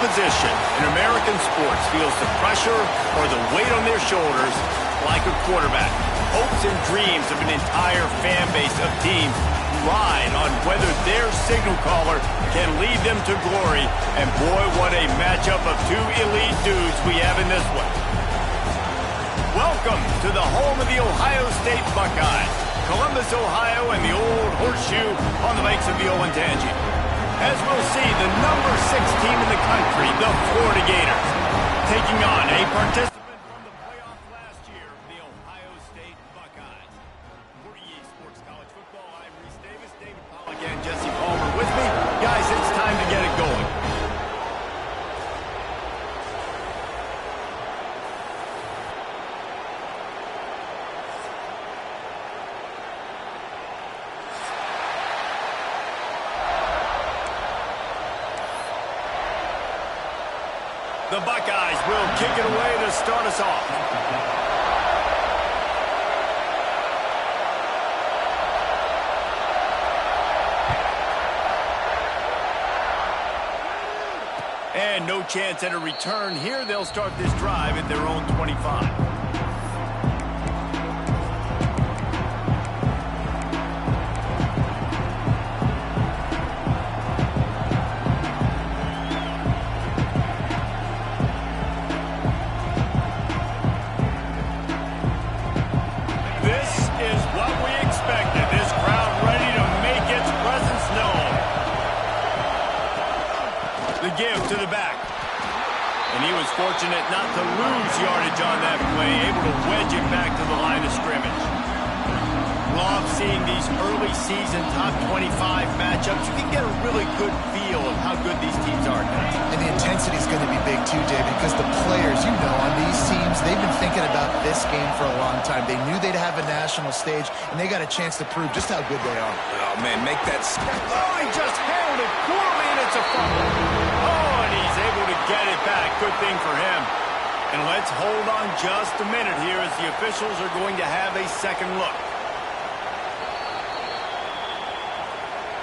position in American sports feels the pressure or the weight on their shoulders like a quarterback. Hopes and dreams of an entire fan base of teams ride on whether their signal caller can lead them to glory. And boy, what a matchup of two elite dudes we have in this one. Welcome to the home of the Ohio State Buckeyes, Columbus, Ohio, and the old horseshoe on the banks of the Olentangy. As we'll see, the number 6 team in the country, the Florida Gators, taking on a participant from the playoff last year, the Ohio State Buckeyes. For EA Sports College Football, I'm Reese Davis, David Pollack, and Jesse Palmer with me. Guys, it's time to get it going. The Buckeyes will kick it away to start us off. And no chance at a return here. They'll start this drive at their own 25. Give to the back. And he was fortunate not to lose yardage on that play, able to wedge it back to the line of scrimmage. Love seeing these early season top 25 matchups. You can get a really good feel of how good these teams are, guys. And the intensity is going to be big too, David, because the players, you know, on these teams, they've been thinking about this game for a long time. They knew they'd have a national stage, and they got a chance to prove just how good they are. Oh, man, make that... Oh, he just handled it poorly, and it's a fumble. Oh, and he's able to get it back. Good thing for him. And let's hold on just a minute here as the officials are going to have a second look.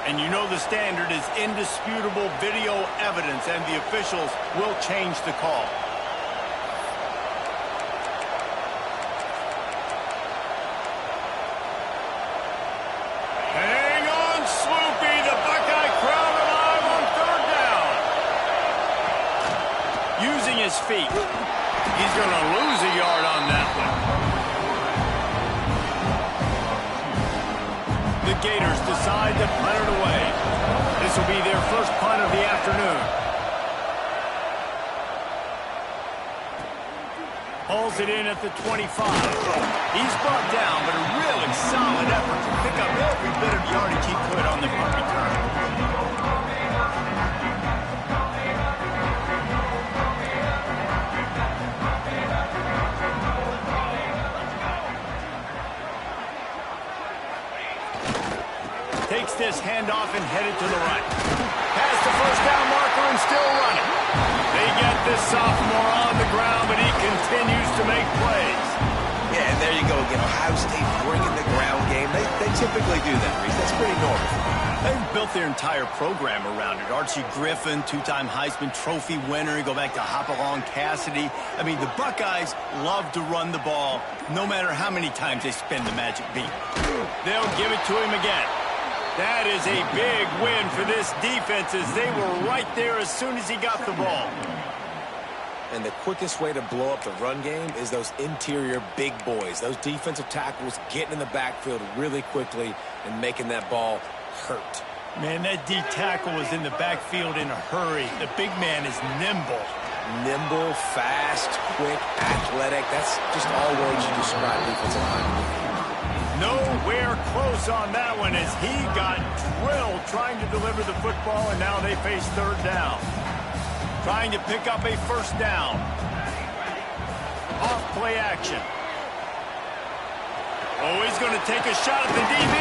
And you know the standard is indisputable video evidence, and the officials will change the call. Hang on, Sloopy. The Buckeye crowd alive on third down. Using his feet. He's going to lose a yard on that one. The Gators decide to punt it away. This will be their first punt of the afternoon. Hauls it in at the 25. He's brought down, but a really solid effort to pick up every bit of yardage he could on the punt return. Takes this handoff and headed to the right. Has the first down marker and still running. They get this sophomore on the ground, but he continues to make plays. Yeah, and there you go again. Ohio State bringing the ground game. They typically do that, Reese. That's pretty normal. They've built their entire program around it. Archie Griffin, 2-time Heisman Trophy winner. You go back to Hopalong Cassidy. I mean, the Buckeyes love to run the ball, no matter how many times they spin the magic beat. They'll give it to him again. That is a big win for this defense, as they were right there as soon as he got the ball. And the quickest way to blow up the run game is those interior big boys, those defensive tackles getting in the backfield really quickly and making that ball hurt. Man, that D tackle was in the backfield in a hurry. The big man is nimble. Nimble, fast, quick, athletic. That's just all words you describe defensive line. Nowhere close on that one, as he got drilled trying to deliver the football, and now they face third down. Trying to pick up a first down. Off play action. Oh, he's going to take a shot at the DB.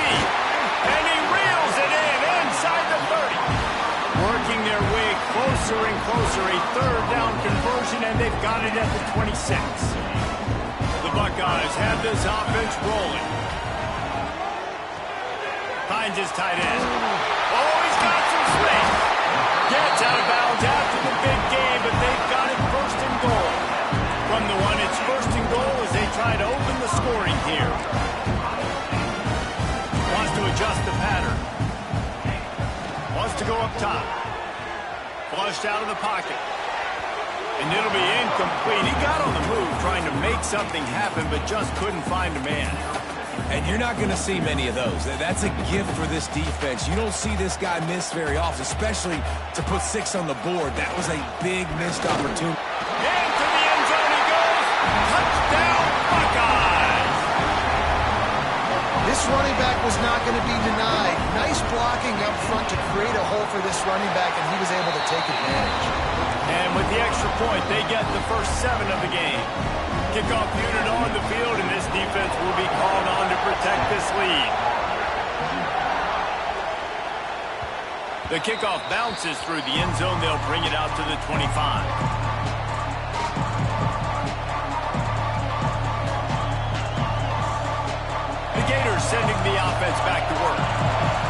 And he reels it in inside the 30. Working their way closer and closer. A third down conversion, and they've got it at the 26. The Buckeyes have this offense rolling. Finds his tight end. Oh, he's got some space. Gets out of bounds after the big game. from the one. It's first and goal as they try to open the scoring here. Wants to adjust the pattern. Wants to go up top. Flushed out of the pocket. And it'll be incomplete. He got on the move trying to make something happen, but just couldn't find a man. And you're not going to see many of those. That's a gift for this defense. You don't see this guy miss very often, especially to put 6 on the board. That was a big missed opportunity. Into the end zone he goes. Touchdown, Buckeyes! This running back was not going to be denied. Nice blocking up front to create a hole for this running back, and he was able to take advantage. And with the extra point, they get the first 7 of the game. Kickoff unit on the field, and this defense will be called on to protect this lead. The kickoff bounces through the end zone. They'll bring it out to the 25. The Gators sending the offense back to work.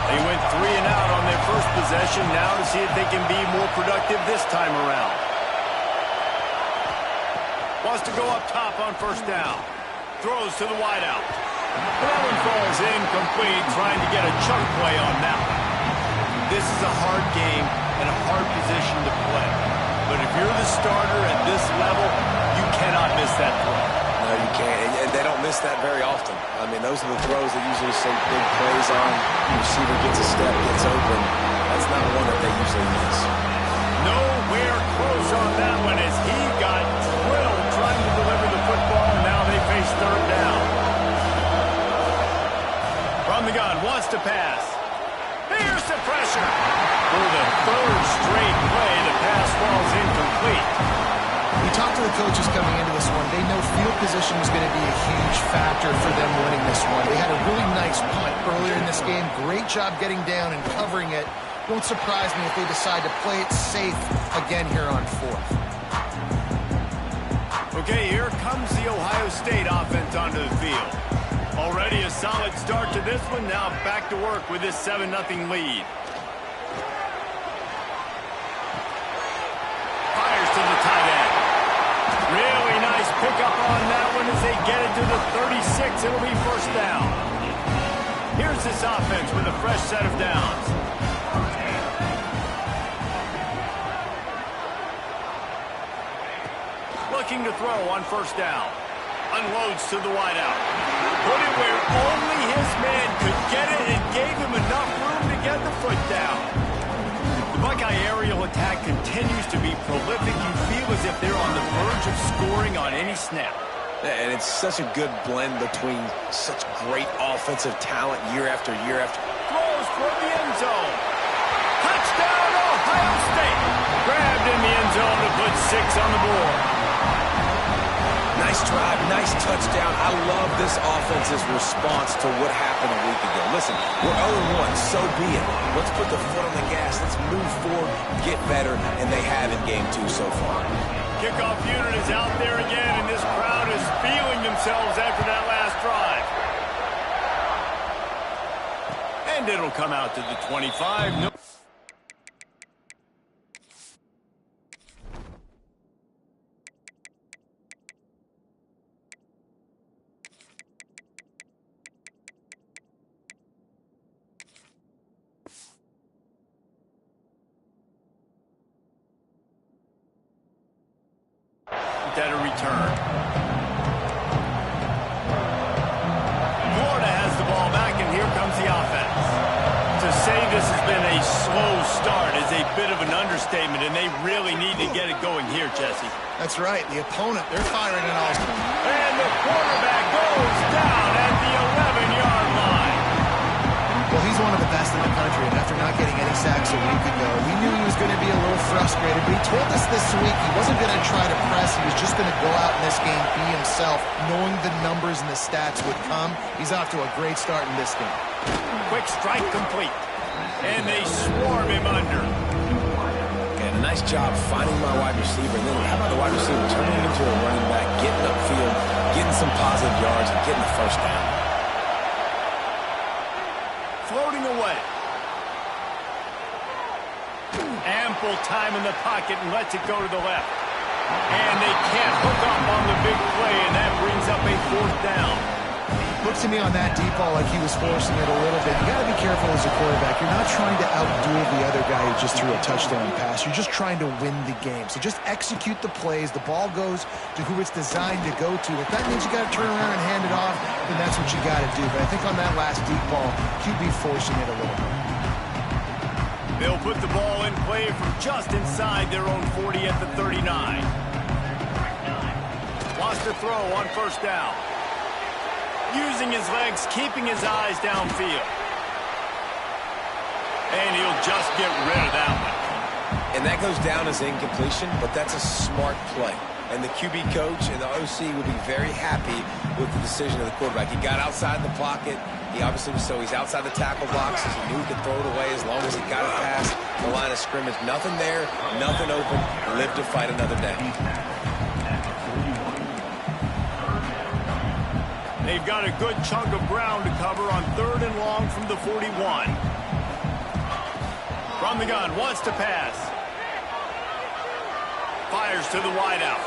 They went 3 and out on their first possession. Now to see if they can be more productive this time around. Wants to go up top on first down. Throws to the wideout. That one falls incomplete, trying to get a chunk play on that one. This is a hard game and a hard position to play. But if you're the starter at this level, you cannot miss that throw. No, you can't. And they don't miss that very often. I mean, those are the throws that usually see big plays on. The receiver gets a step, gets open. That's not one that they usually miss. Nowhere close on that one as he got drilled trying to deliver the football, and now they face third down. From the gun, wants to pass. Here's the pressure. For the third straight play, the pass falls incomplete. We talked to the coaches coming into this one. They know field position was going to be a huge factor for them winning this one. They had a really nice punt earlier in this game. Great job getting down and covering it. Won't surprise me if they decide to play it safe again here on 4th. Okay, here comes the Ohio State offense onto the field. Already a solid start to this one. Now back to work with this 7-0 lead. Fires to the tight end. Really nice pickup on that one as they get it to the 36. It'll be first down. Here's this offense with a fresh set of downs. Looking to throw on first down. Unloads to the wideout. Put it where only his man could get it and gave him enough room to get the foot down. The Buckeye aerial attack continues to be prolific. You feel as if they're on the verge of scoring on any snap. And it's such a good blend between such great offensive talent year after year after. Throws for the end zone. Touchdown, Ohio State. Grabbed in the end zone to put 6 on the board. Nice drive, nice touchdown. I love this offense's response to what happened a week ago. Listen, we're 0-1, so be it. Let's put the foot on the gas. Let's move forward, get better, and they have in game 2 so far. Kickoff unit is out there again, and this crowd is feeling themselves after that last drive. And it'll come out to the 25. No. At a return. Florida has the ball back, and here comes the offense. To say this has been a slow start is a bit of an understatement, and they really need to get it going here, Jesse. That's right. The opponent, they're firing on all. And the quarterback goes down at the 11-yard line. Well, he's one of the best in the country, and after not getting any sacks a week ago, we knew he was going to be a little frustrated, but he told us this week he wasn't going to try to press. He was just going to go out in this game, be himself, knowing the numbers and the stats would come. He's off to a great start in this game. Quick strike complete. And they swarm him under. And a nice job finding my wide receiver. And then how about the wide receiver turning into a running back, getting upfield, getting some positive yards, and getting the first down. Floating away. Ample time in the pocket and lets it go to the left. And they can't hook up on the big play, and that brings up a 4th down. Looks to me on that deep ball like he was forcing it a little bit. You got to be careful as a quarterback. You're not trying to outduel the other guy who just threw a touchdown pass. You're just trying to win the game. So just execute the plays. The ball goes to who it's designed to go to. If that means you got to turn around and hand it off, then that's what you got to do. But I think on that last deep ball, QB forcing it a little bit. They'll put the ball in play from just inside their own 40 at the 39. Wants to throw on 1st down. Using his legs, keeping his eyes downfield. And he'll just get rid of that one. And that goes down as incompletion, but that's a smart play. And the QB coach and the OC will be very happy with the decision of the quarterback. He got outside the pocket. He obviously was, so he's outside the tackle box. He knew he could throw it away as long as he got it past the line of scrimmage. Nothing there, nothing open. Live to fight another day. They've got a good chunk of ground to cover on 3rd and long from the 41. From the gun, wants to pass. Fires to the wideout.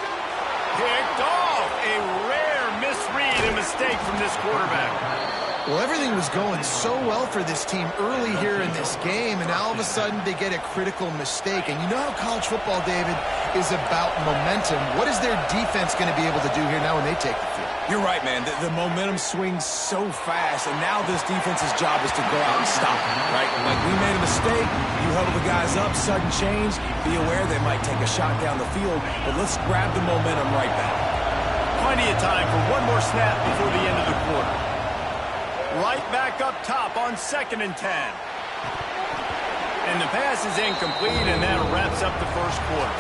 Picked off. A rare misread and mistake from this quarterback. Well, everything was going so well for this team early here in this game, and now all of a sudden they get a critical mistake. And you know how college football, David, is about momentum. What is their defense going to be able to do here now when they take the field? You're right, man. The momentum swings so fast, and now this defense's job is to go out and stop it, right? Like, we made a mistake, you huddle the guys up, sudden change, be aware they might take a shot down the field, but let's grab the momentum right back. Plenty of time for one more snap before the end of the quarter. Right back up top on 2nd and 10. And the pass is incomplete, and that wraps up the 1st quarter.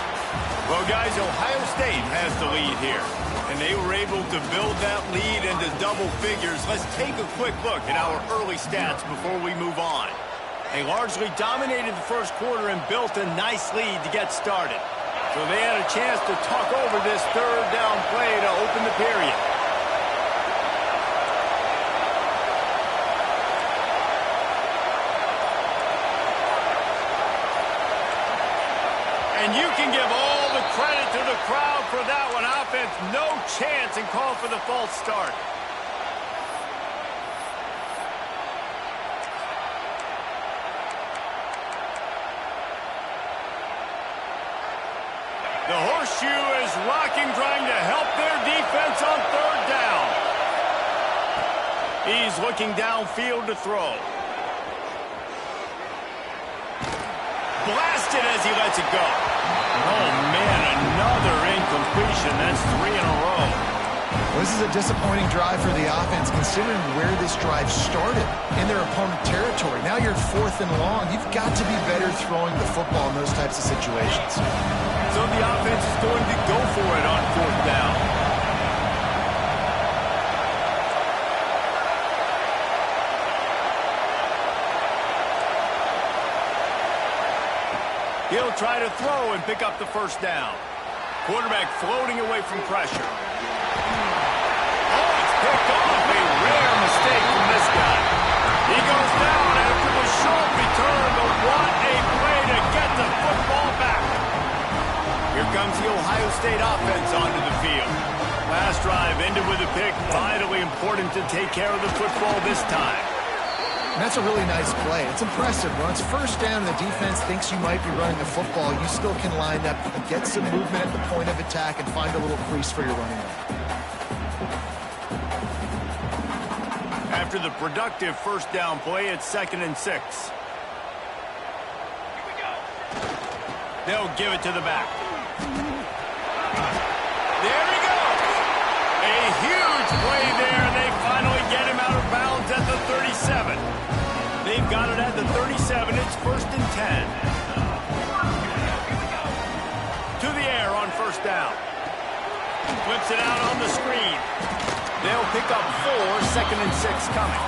Well, guys, Ohio State has the lead here, and they were able to build that lead into double figures. Let's take a quick look at our early stats before we move on. They largely dominated the 1st quarter and built a nice lead to get started. So they had a chance to talk over this 3rd down play to open the period. And you can give all the credit to the crowd for that one. Offense, no chance, and call for the false start. The horseshoe is rocking, trying to help their defense on 3rd down. He's looking downfield to throw. Blasted as he lets it go. Oh, man, another incompletion. That's 3 in a row. Well, this is a disappointing drive for the offense, considering where this drive started in their opponent territory. Now you're 4th and long. You've got to be better throwing the football in those types of situations. So the offense is going to go for it on 4th down. He'll try to throw and pick up the 1st down. Quarterback floating away from pressure. Oh, it's picked off. A rare mistake from this guy. He goes down after the short return, but what a play to get the football back. Here comes the Ohio State offense onto the field. Last drive ended with a pick. Vitally important to take care of the football this time. And that's a really nice play. It's impressive. When it's 1st down and the defense thinks you might be running the football, you still can line up, get some movement at the point of attack, and find a little crease for your running back. After the productive 1st down play, it's 2nd and 6. They'll give it to the back. There he goes. A huge play there. They finally get him out of bounds at the 37. They've got it at the 37. It's 1st and 10. To the air on 1st down. Flips it out on the screen. They'll pick up 4, 2nd and 6 coming.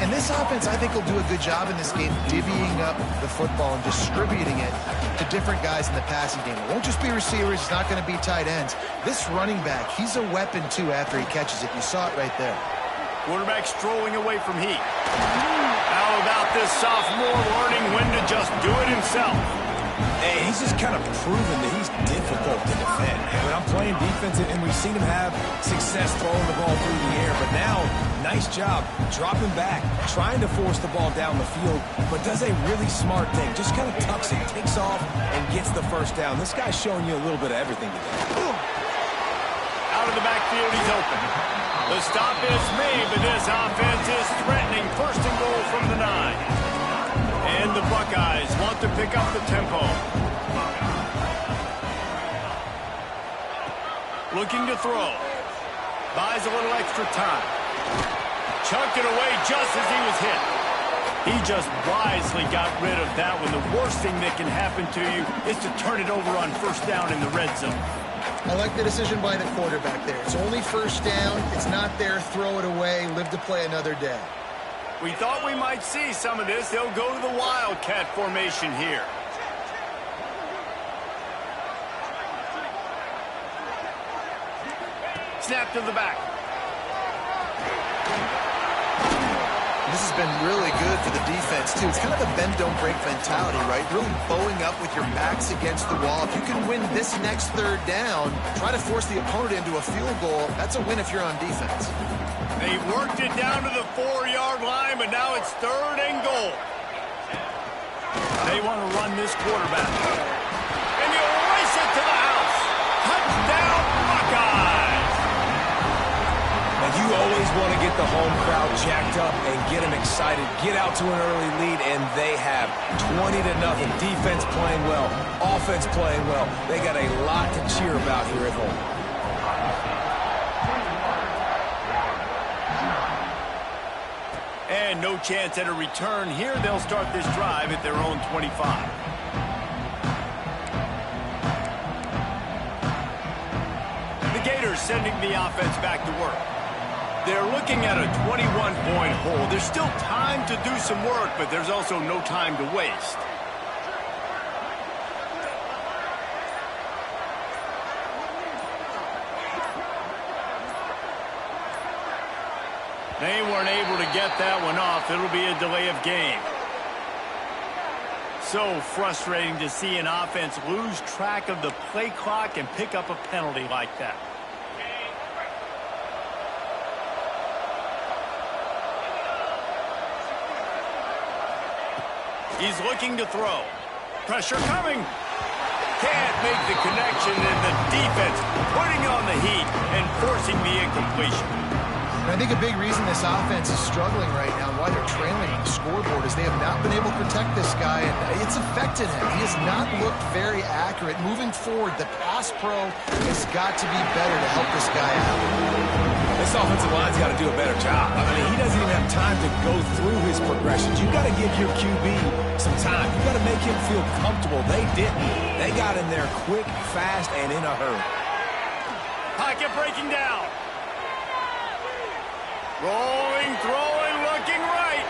And this offense, I think, will do a good job in this game divvying up the football and distributing it to different guys in the passing game. It won't just be receivers. It's not going to be tight ends. This running back, he's a weapon, too, after he catches it. You saw it right there. Quarterback strolling away from heat. How about this sophomore learning when to just do it himself? Hey, he's just kind of proven that he's difficult to defend. When I'm playing defense, and we've seen him have success throwing the ball through the air, but now, nice job dropping back, trying to force the ball down the field, but does a really smart thing. Just kind of tucks it, takes off, and gets the first down. This guy's showing you a little bit of everything today. Out of the backfield, he's open. The stop is made, but this offense is threatening. First and goal from the 9. And the Buckeyes want to pick up the tempo. Looking to throw. Buys a little extra time. Chucked it away just as he was hit. He just wisely got rid of that one. The worst thing that can happen to you is to turn it over on first down in the red zone. I like the decision by the quarterback there. It's only first down. It's not there. Throw it away. Live to play another day. We thought we might see some of this. They'll go to the Wildcat formation here. Snap to the back. This has been really good for the defense, too. It's kind of a bend-don't-break mentality, right? Really bowing up with your backs against the wall. If you can win this next third down, try to force the opponent into a field goal. That's a win if you're on defense. They worked it down to the 4-yard line, but now it's third and goal. They want to run this quarterback. And you race it to the house. Touchdown, Buckeyes! Now, you always want to get the home crowd jacked up and get them excited. Get out to an early lead, and they have 20-0. Defense playing well, offense playing well. They got a lot to cheer about here at home. And no chance at a return here. They'll start this drive at their own 25. The Gators sending the offense back to work. They're looking at a 21-point hole. There's still time to do some work, but there's also no time to waste. They weren't able to get that one off. It'll be a delay of game. So frustrating to see an offense lose track of the play clock and pick up a penalty like that. He's looking to throw. Pressure coming. Can't make the connection, and the defense putting on the heat and forcing the incompletion. And I think a big reason this offense is struggling right now and why they're trailing on the scoreboard is they have not been able to protect this guy, and it's affected him. He has not looked very accurate. Moving forward, the pass pro has got to be better to help this guy out. This offensive line's got to do a better job. I mean, he doesn't even have time to go through his progressions. You've got to give your QB some time. You've got to make him feel comfortable. They didn't. They got in there quick, fast, and in a hurry. Pocket breaking down. Rolling, throwing, looking right.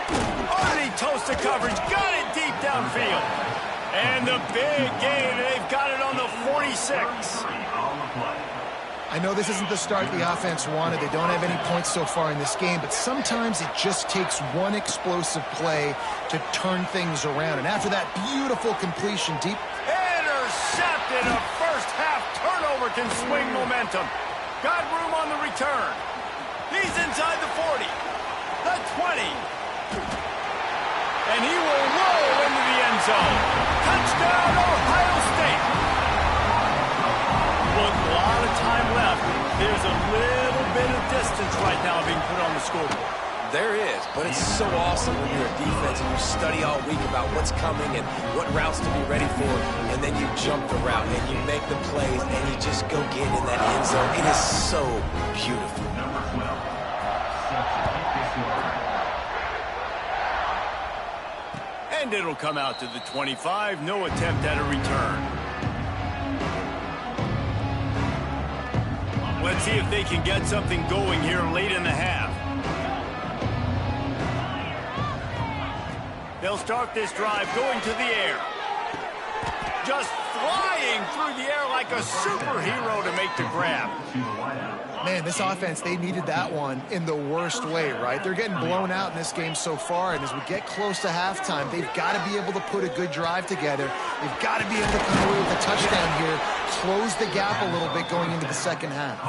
Already toasted coverage. Got it deep downfield. And the big gain. They've got it on the 46. I know this isn't the start the offense wanted. They don't have any points so far in this game, but sometimes it just takes one explosive play to turn things around. And after that beautiful completion deep. Intercepted. A first-half turnover can swing momentum. Got room on the return. He's inside the 40, the 20. And he will roll into the end zone. Touchdown, Ohio State. With a lot of time left, there's a little bit of distance right now being put on the scoreboard. There is, but it's so awesome when you're a defense and you study all week about what's coming and what routes to be ready for, and then you jump the route and you make the plays and you just go get in that end zone. It is so beautiful. And it'll come out to the 25. No attempt at a return. Let's see if they can get something going here late in the half. They'll start this drive going to the air. just flying through the air like a superhero to make the grab. Man, this offense, they needed that one in the worst way, right? They're getting blown out in this game so far, and as we get close to halftime, they've got to be able to put a good drive together. They've got to be able to come away with a touchdown here, close the gap a little bit going into the second half.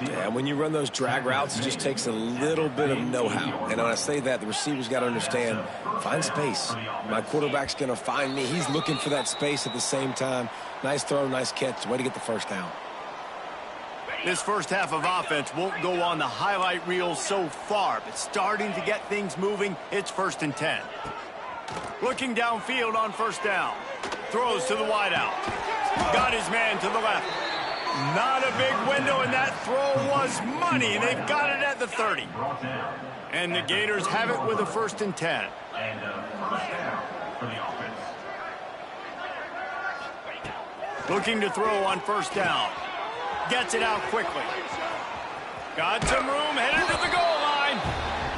Yeah, when you run those drag routes, it just takes a little bit of know-how. And when I say that, the receiver's got to understand, find space. My quarterback's going to find me. He's looking for that space at the same time. Nice throw, nice catch. Way to get the first down. This first half of offense won't go on the highlight reel so far, but starting to get things moving, it's 1st and 10. Looking downfield on first down. Throws to the wideout. Got his man to the left. Not a big window, and that throw was money. They've got it at the 30. And the Gators have it with a 1st and 10. Looking to throw on first down. Gets it out quickly. Got some room, headed to the goal line.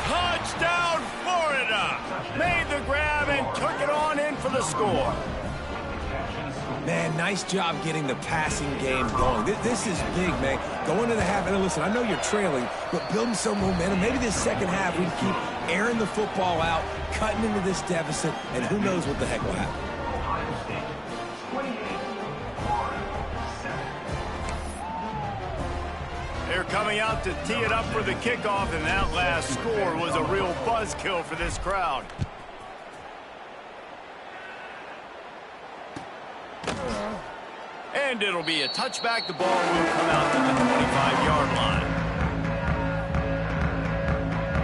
Touchdown, Florida. Made the grab and took it on in for the score. Man, nice job getting the passing game going. This is big, man. Going to the half, and listen, I know you're trailing, but building some momentum. Maybe this second half we keep airing the football out, cutting into this deficit, and who knows what the heck will happen. They're coming out to tee it up for the kickoff, and that last score was a real buzzkill for this crowd. And it'll be a touchback. The ball will come out to the 25-yard line.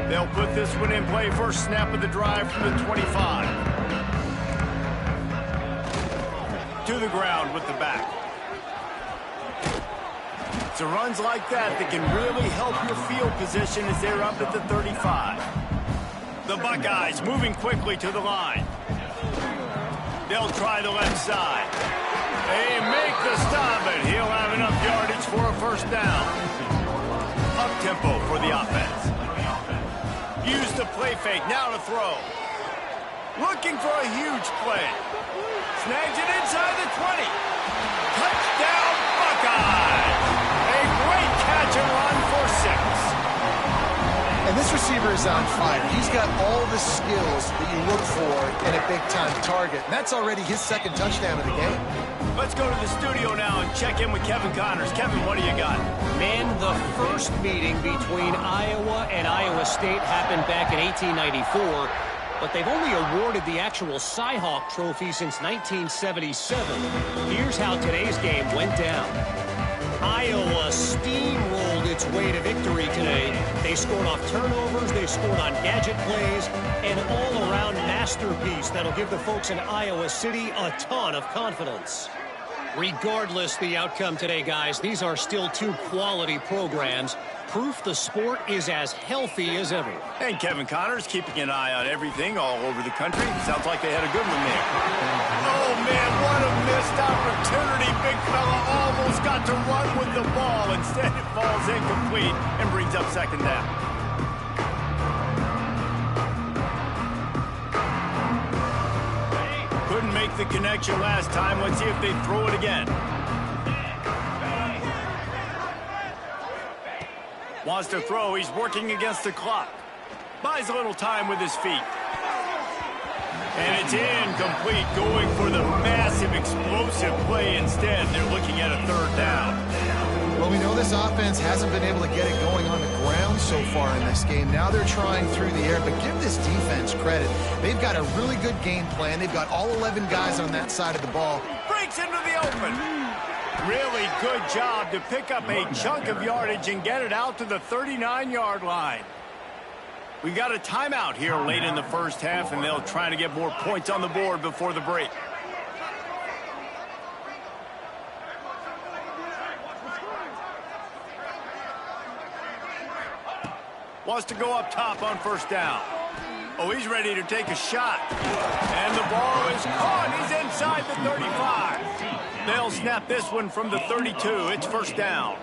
They'll put this one in play. First snap of the drive from the 25. To the ground with the back. It's runs like that that can really help your field position as they're up at the 35. The Buckeyes moving quickly to the line. They'll try the left side. They make the stop, but he'll have enough yardage for a first down. Up-tempo for the offense. Use the play fake, now to throw. Looking for a huge play. Snags it inside the 20. Touchdown, Buckeyes! A great catch and run for 6. And this receiver is on fire. He's got all the skills that you look for in a big-time target. And that's already his 2nd touchdown of the game. Let's go to the studio now and check in with Kevin Connors. Kevin, what do you got? Man, the first meeting between Iowa and Iowa State happened back in 1894, but they've only awarded the actual Cy-Hawk trophy since 1977. Here's how today's game went down. Iowa steamrolled its way to victory today. They scored off turnovers, they scored on gadget plays, an all-around masterpiece that'll give the folks in Iowa City a ton of confidence. Regardless the outcome today, guys, these are still 2 quality programs. Proof the sport is as healthy as ever. And Kevin Connors keeping an eye on everything all over the country. Sounds like they had a good one there. Oh, man, what a missed opportunity. Big fella almost got to run with the ball. Instead, it falls incomplete and brings up 2nd down. Couldn't make the connection last time. Let's see if they throw it again. Wants to throw. He's working against the clock. Buys a little time with his feet. And it's incomplete, going for the massive explosive play instead. They're looking at a 3rd down. Well, we know this offense hasn't been able to get it going on the ground so far in this game. Now they're trying through the air, but give this defense credit. They've got a really good game plan. They've got all 11 guys on that side of the ball. Breaks into the open. Really good job to pick up a chunk of yardage and get it out to the 39-yard line. We've got a timeout here late in the first half, and they'll try to get more points on the board before the break. Wants to go up top on first down. Oh, he's ready to take a shot. And the ball is caught. He's inside the 35. They'll snap this one from the 32. It's first down.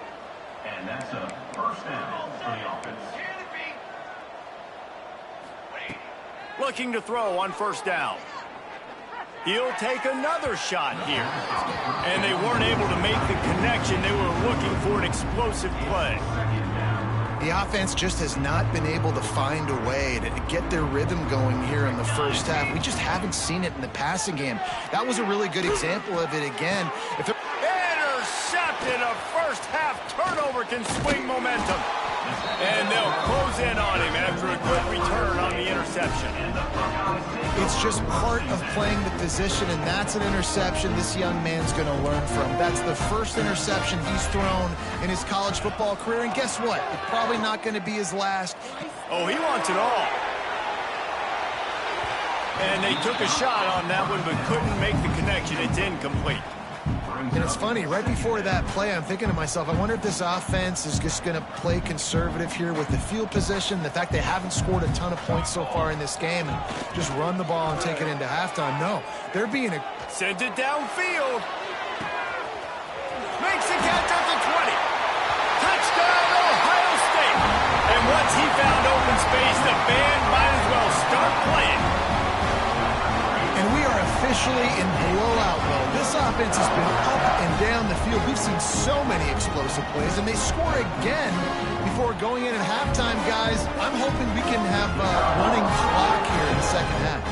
And that's a first down for the offense. Looking to throw on first down. He'll take another shot here. And they weren't able to make the connection. They were looking for an explosive play. The offense just has not been able to find a way to get their rhythm going here in the first half. We just haven't seen it in the passing game. That was a really good example of it again. Intercepted. A first half turnover can swing momentum. And they'll close in on him after a good return on the interception. It's just part of playing the position, and that's an interception this young man's going to learn from. That's the first interception he's thrown in his college football career, and guess what? It's probably not going to be his last. Oh, he wants it all. And they took a shot on that one, but couldn't make the connection. It's incomplete. And it's funny, right before that play, I'm thinking to myself, I wonder if this offense is just going to play conservative here with the field position, the fact they haven't scored a ton of points so far in this game, and just run the ball and take it into halftime. No, they're being a... Sent it downfield. Makes the catch at the 20. Touchdown, Ohio State. And once he found open space, the band might as well start playing. And we are officially in blowout mode. This offense has been up and down the field. We've seen so many explosive plays, and they score again before going in at halftime, guys. I'm hoping we can have a running clock here in the second half.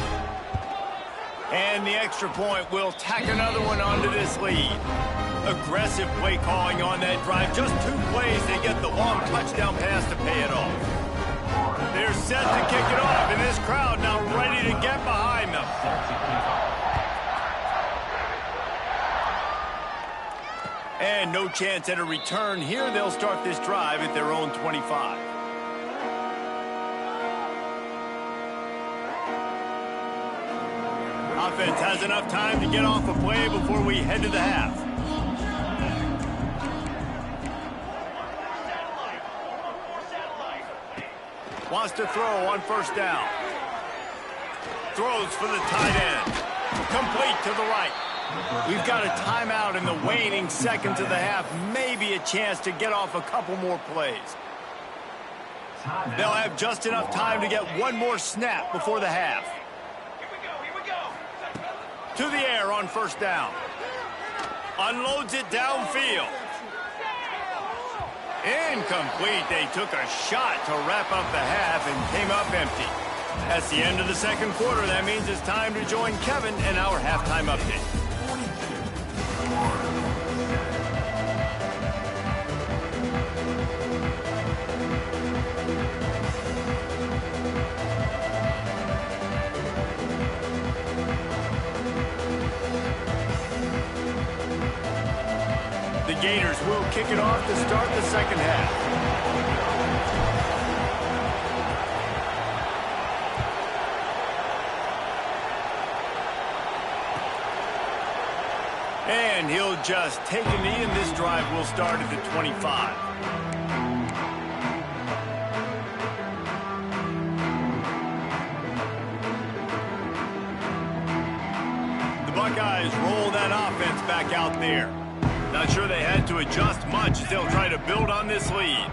And the extra point will tack another one onto this lead. Aggressive play calling on that drive. Just 2 plays, they get the long touchdown pass to pay it off. They're set to kick it off, and this crowd now ready to get behind them. And no chance at a return here. They'll start this drive at their own 25. Offense has enough time to get off a play before we head to the half. Wants to throw on first down. Throws for the tight end. Complete to the right. We've got a timeout in the waning seconds of the half. Maybe a chance to get off a couple more plays. They'll have just enough time to get one more snap before the half. To the air on first down. Unloads it downfield. Incomplete. They took a shot to wrap up the half and came up empty. That's the end of the second quarter. That means it's time to join Kevin in our halftime update. The Gators will kick it off to start the second half. And he'll just take a knee, and this drive will start at the 25. The Buckeyes roll that offense back out there. Not sure they had to adjust much as they'll try to build on this lead.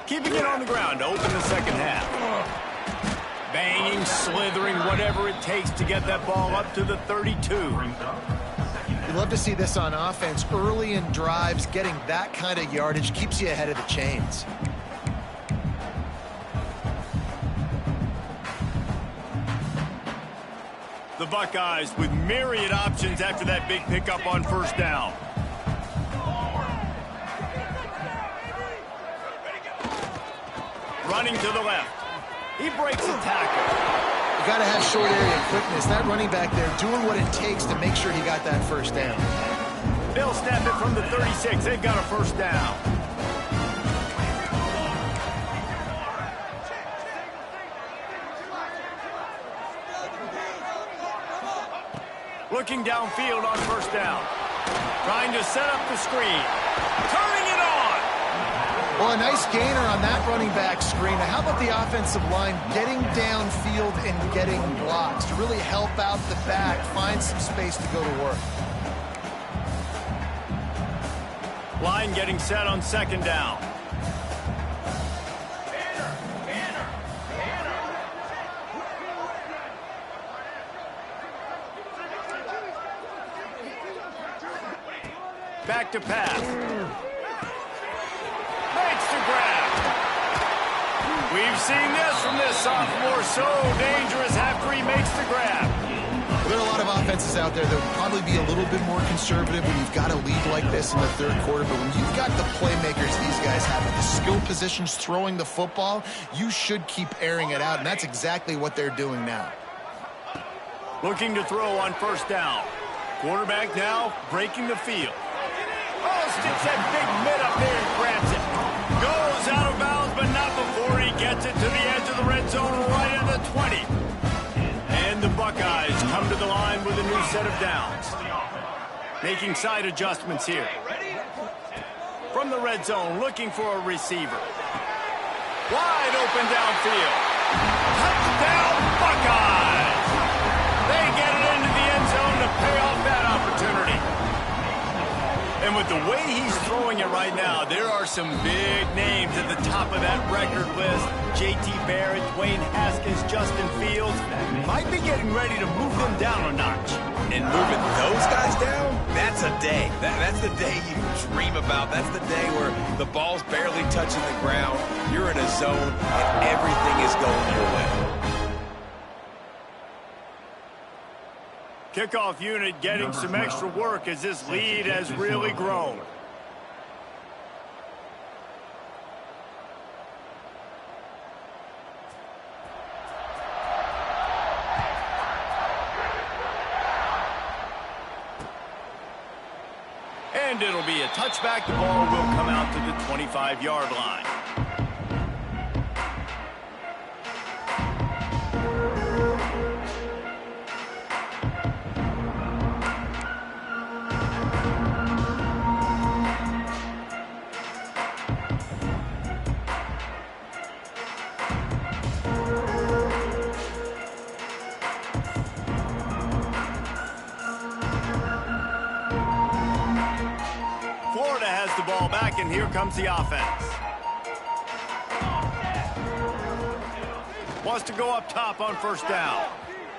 Keeping it on the ground to open the second half. Banging, slithering, whatever it takes to get that ball up to the 32. You'd love to see this on offense. Early in drives, getting that kind of yardage keeps you ahead of the chains. The Buckeyes with myriad options after that big pickup on first down. Running to the left. He breaks a tackle. You got to have short area quickness. That running back there doing what it takes to make sure he got that first down. They'll snap it from the 36. They've got a first down. Looking downfield on first down. Trying to set up the screen. Turning it on. Well, a nice gainer on that running back screen. Now, how about the offensive line getting downfield and getting blocks to really help out the back, find some space to go to work. Line getting set on second down. back to pass. Makes the grab. We've seen this from this sophomore. So dangerous after he makes the grab. There are a lot of offenses out there that would probably be a little bit more conservative when you've got a lead like this in the third quarter. But when you've got the playmakers these guys have at the skill positions throwing the football, you should keep airing it out. And that's exactly what they're doing now. Looking to throw on first down. Quarterback now breaking the field. Oh, sticks that big mid up there and grabs it. Goes out of bounds, but not before he gets it to the edge of the red zone right at the 20. And the Buckeyes come to the line with a new set of downs. Making side adjustments here. From the red zone, looking for a receiver. Wide open downfield. Touchdown Buckeyes! They get it into the end zone to pay off that opportunity. And with the way he's throwing it right now, there are some big names at the top of that record list. J.T. Barrett, Dwayne Haskins, Justin Fields might be getting ready to move them down a notch. And moving those guys down, that's a day. That's the day you dream about. That's the day where the ball's barely touching the ground. You're in a zone, and everything is going your way. Kickoff unit getting some extra work as this lead has really grown. And it'll be a touchback. The ball will come out to the 25-yard line. And here comes the offense. Wants to go up top on first down.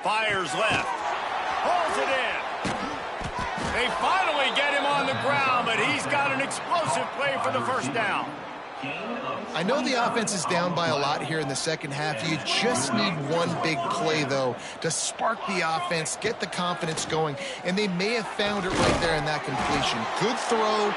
Fires left. Holds it in. They finally get him on the ground, but he's got an explosive play for the first down. I know the offense is down by a lot here in the second half. You just need one big play, though, to spark the offense, get the confidence going, and they may have found it right there in that completion. Good throw,